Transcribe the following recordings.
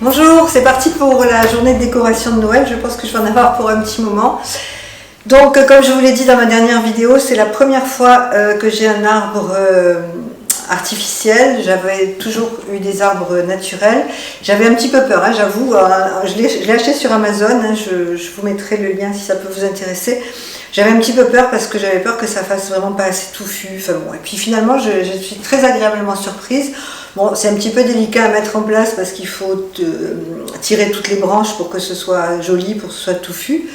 Bonjour, c'est parti pour la journée de décoration de Noël. Je pense que je vais en avoir pour un petit moment. Donc, comme je vous l'ai dit dans ma dernière vidéo, c'est la première fois que j'ai un arbre artificiel. J'avais toujours eu des arbres naturels. J'avais un petit peu peur, hein, j'avoue. Je l'ai acheté sur Amazon. Hein, je vous mettrai le lien si ça peut vous intéresser. J'avais un petit peu peur parce que j'avais peur que ça fasse vraiment pas assez touffu. Enfin bon, et puis finalement, je suis très agréablement surprise. Bon, c'est un petit peu délicat à mettre en place parce qu'il faut tirer toutes les branches pour que ce soit joli, pour que ce soit touffu.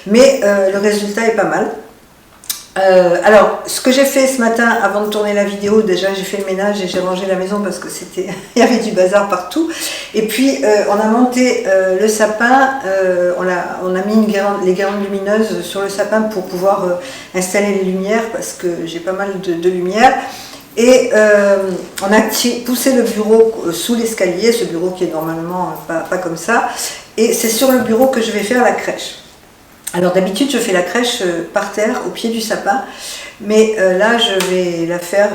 Mais le résultat est pas mal. Alors, ce que j'ai fait ce matin avant de tourner la vidéo, déjà j'ai fait le ménage et j'ai rangé la maison parce que il y avait du bazar partout. Et puis on a monté le sapin, on a mis les guirlandes lumineuses sur le sapin pour pouvoir installer les lumières parce que j'ai pas mal de lumière. Et on a poussé le bureau sous l'escalier, ce bureau qui est normalement pas comme ça. Et c'est sur le bureau que je vais faire la crèche. Alors d'habitude je fais la crèche par terre au pied du sapin, mais là je vais la faire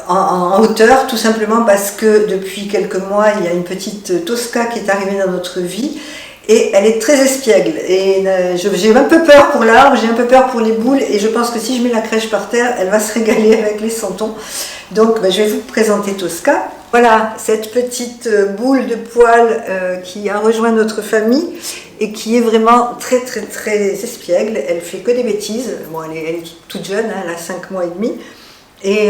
en hauteur, tout simplement parce que depuis quelques mois il y a une petite Tosca qui est arrivée dans notre vie et elle est très espiègle et j'ai un peu peur pour l'arbre, j'ai un peu peur pour les boules et je pense que si je mets la crèche par terre elle va se régaler avec les santons. Donc je vais vous présenter Tosca. Voilà cette petite boule de poils qui a rejoint notre famille et qui est vraiment très espiègle. Elle fait que des bêtises. Bon, elle est toute jeune, hein, elle a 5 mois et demi. Et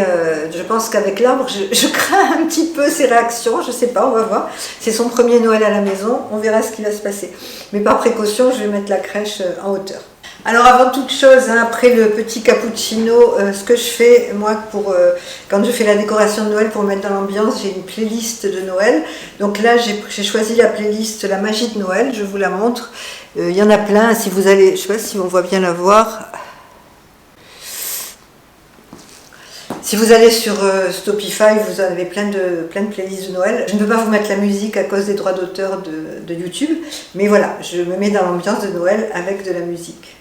je pense qu'avec l'arbre, je crains un petit peu ses réactions. Je sais pas, on va voir. C'est son premier Noël à la maison, on verra ce qui va se passer. Mais par précaution, je vais mettre la crèche en hauteur. Alors avant toute chose, hein, après le petit cappuccino, ce que je fais, moi, quand je fais la décoration de Noël pour me mettre dans l'ambiance, j'ai une playlist de Noël. Donc là, j'ai choisi la playlist La Magie de Noël, je vous la montre. Il y en a plein, si vous allez, je sais pas si on voit bien la voir. Si vous allez sur Stopify, vous avez plein de playlists de Noël. Je ne peux pas vous mettre la musique à cause des droits d'auteur de YouTube, mais voilà, je me mets dans l'ambiance de Noël avec de la musique.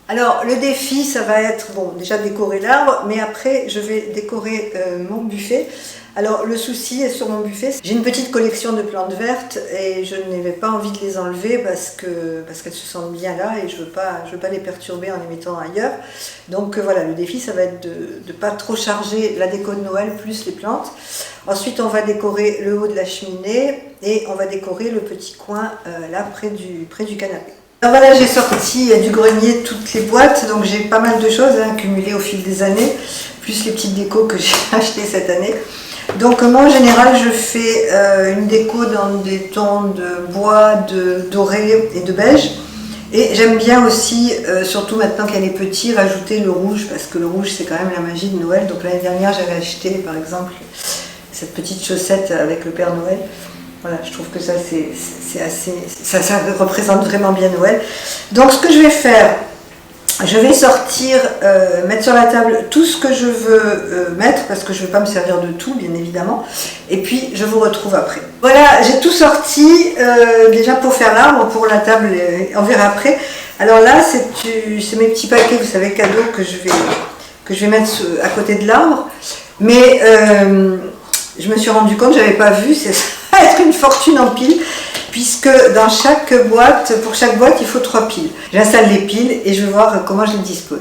Alors le défi, ça va être, bon, déjà décorer l'arbre, mais après je vais décorer mon buffet. Alors le souci est sur mon buffet, j'ai une petite collection de plantes vertes et je n'avais pas envie de les enlever parce qu'elles se sentent bien là et je veux pas les perturber en les mettant ailleurs. Donc voilà, le défi ça va être de ne pas trop charger la déco de Noël plus les plantes. Ensuite on va décorer le haut de la cheminée et on va décorer le petit coin là près du canapé. Alors voilà, j'ai sorti du grenier toutes les boîtes, donc j'ai pas mal de choses accumulées au fil des années, plus les petites décos que j'ai achetées cette année. Donc moi en général je fais une déco dans des tons de bois, de doré et de beige. Et j'aime bien aussi, surtout maintenant qu'elle est petite, rajouter le rouge, parce que le rouge c'est quand même la magie de Noël. Donc l'année dernière j'avais acheté par exemple cette petite chaussette avec le Père Noël. Voilà, je trouve que ça c'est assez, ça représente vraiment bien Noël. Donc ce que je vais faire, je vais sortir, mettre sur la table tout ce que je veux mettre, parce que je ne vais pas me servir de tout, bien évidemment. Et puis, je vous retrouve après. Voilà, j'ai tout sorti, déjà pour faire l'arbre, pour la table, on verra après. Alors là, c'est mes petits paquets, vous savez, cadeaux que je vais mettre à côté de l'arbre. Mais je me suis rendu compte, je n'avais pas vu, ça va être une fortune en piles. Puisque dans pour chaque boîte, il faut 3 piles. J'installe les piles et je vais voir comment je les dispose.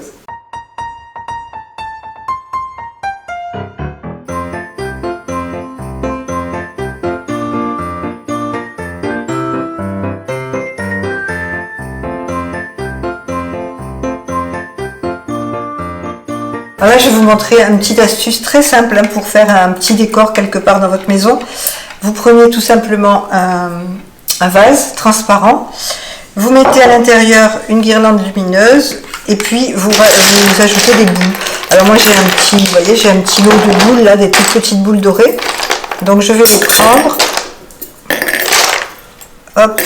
Alors là, je vais vous montrer une petite astuce très simple pour faire un petit décor quelque part dans votre maison. Vous prenez tout simplement un vase transparent, vous mettez à l'intérieur une guirlande lumineuse et puis vous ajoutez des boules. Alors moi j'ai vous voyez, j'ai un petit lot de boules là, des toutes petites boules dorées. Donc je vais les prendre. Hop,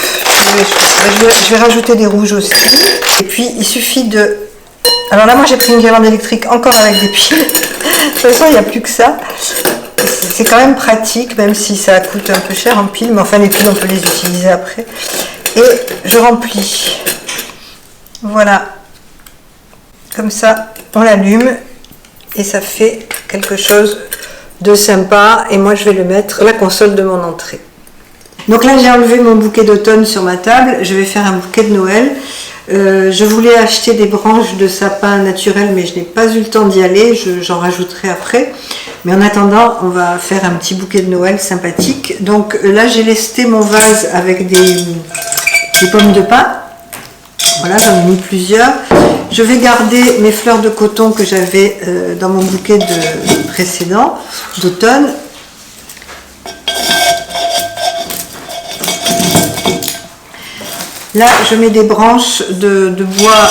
je vais rajouter des rouges aussi. Et puis il suffit de... Alors là moi j'ai pris une guirlande électrique encore avec des piles. De toute façon il n'y a plus que ça. C'est quand même pratique, même si ça coûte un peu cher en piles, mais enfin les piles on peut les utiliser après. Et je remplis. Voilà. Comme ça, on l'allume et ça fait quelque chose de sympa. Et moi je vais le mettre à la console de mon entrée. Donc là j'ai enlevé mon bouquet d'automne sur ma table, je vais faire un bouquet de Noël. Je voulais acheter des branches de sapin naturel mais je n'ai pas eu le temps d'y aller, j'en rajouterai après. Mais en attendant on va faire un petit bouquet de Noël sympathique. Donc là j'ai lesté mon vase avec des pommes de pin. Voilà, j'en ai mis plusieurs. Je vais garder mes fleurs de coton que j'avais dans mon bouquet précédent d'automne. Là, je mets des branches de bois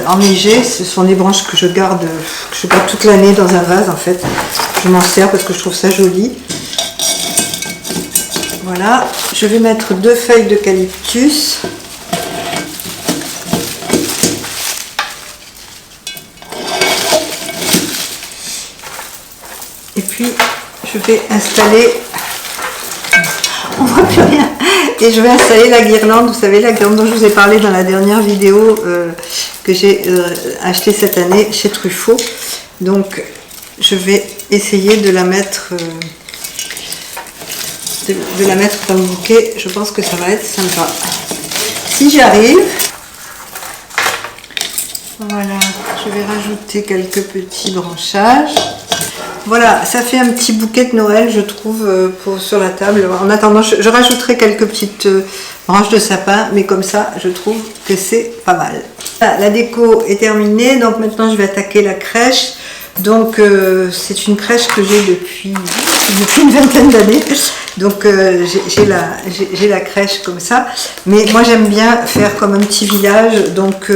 enneigé. Ce sont des branches que je garde toute l'année dans un vase en fait. Je m'en sers parce que je trouve ça joli. Voilà, je vais mettre 2 feuilles d'eucalyptus. Et puis, je vais installer... On voit plus rien. Et je vais installer la guirlande, vous savez, la guirlande dont je vous ai parlé dans la dernière vidéo que j'ai achetée cette année chez Truffaut. Donc, je vais essayer de la mettre dans le bouquet. Je pense que ça va être sympa. Si j'y arrive, voilà, je vais rajouter quelques petits branchages. Voilà, ça fait un petit bouquet de Noël, je trouve, sur la table. En attendant, je rajouterai quelques petites branches de sapin, mais comme ça, je trouve que c'est pas mal. La déco est terminée, donc maintenant je vais attaquer la crèche. Donc c'est une crèche que j'ai depuis une vingtaine d'années. Donc j'ai la crèche comme ça. Mais moi j'aime bien faire comme un petit village. Donc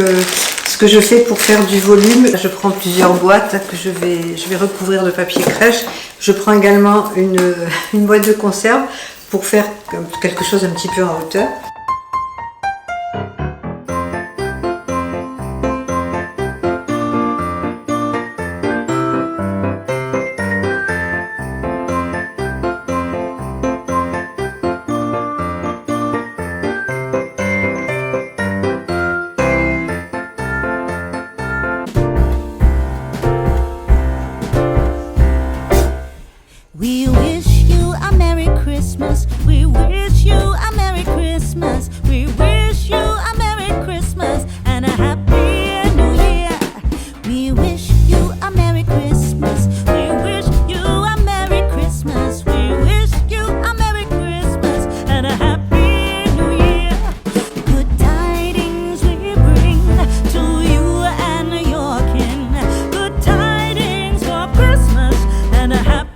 ce que je fais pour faire du volume, je prends plusieurs boîtes que je vais recouvrir de papier crèche. Je prends également une boîte de conserve pour faire quelque chose un petit peu en hauteur. We wish you a Merry Christmas. We wish you a Merry Christmas. We wish you a Merry Christmas and a Happy New Year. We wish you a Merry Christmas. We wish you a Merry Christmas. We wish you a Merry Christmas and a Happy New Year. Good tidings we bring to you and your kin. Good tidings for Christmas and a Happy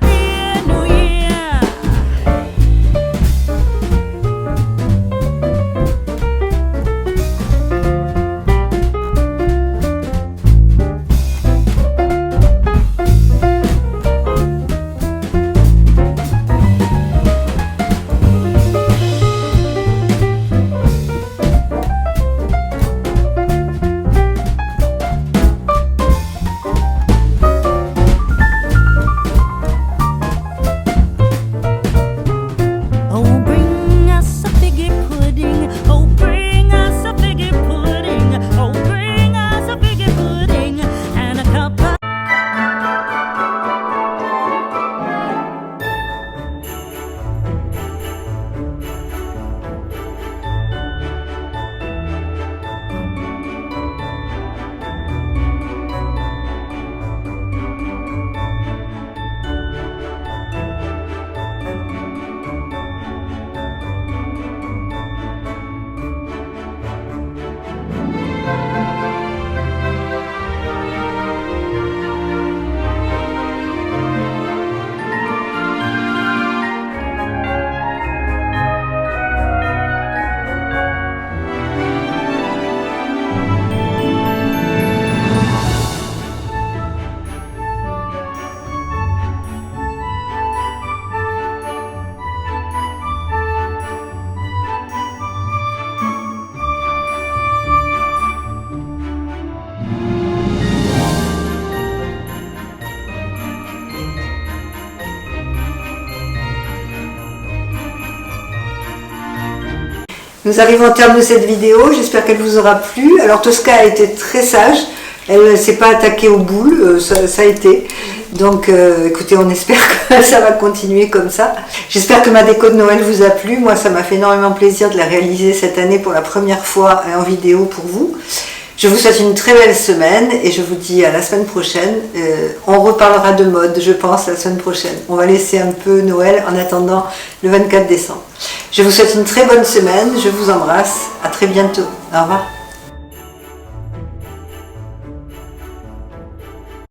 Nous arrivons au terme de cette vidéo, j'espère qu'elle vous aura plu. Alors Tosca a été très sage, elle ne s'est pas attaquée aux boules, ça a été. Donc écoutez, on espère que ça va continuer comme ça. J'espère que ma déco de Noël vous a plu. Moi, ça m'a fait énormément plaisir de la réaliser cette année pour la première fois en vidéo pour vous. Je vous souhaite une très belle semaine et je vous dis à la semaine prochaine. On reparlera de mode, je pense, la semaine prochaine. On va laisser un peu Noël en attendant le 24 décembre. Je vous souhaite une très bonne semaine. Je vous embrasse. À très bientôt. Au revoir.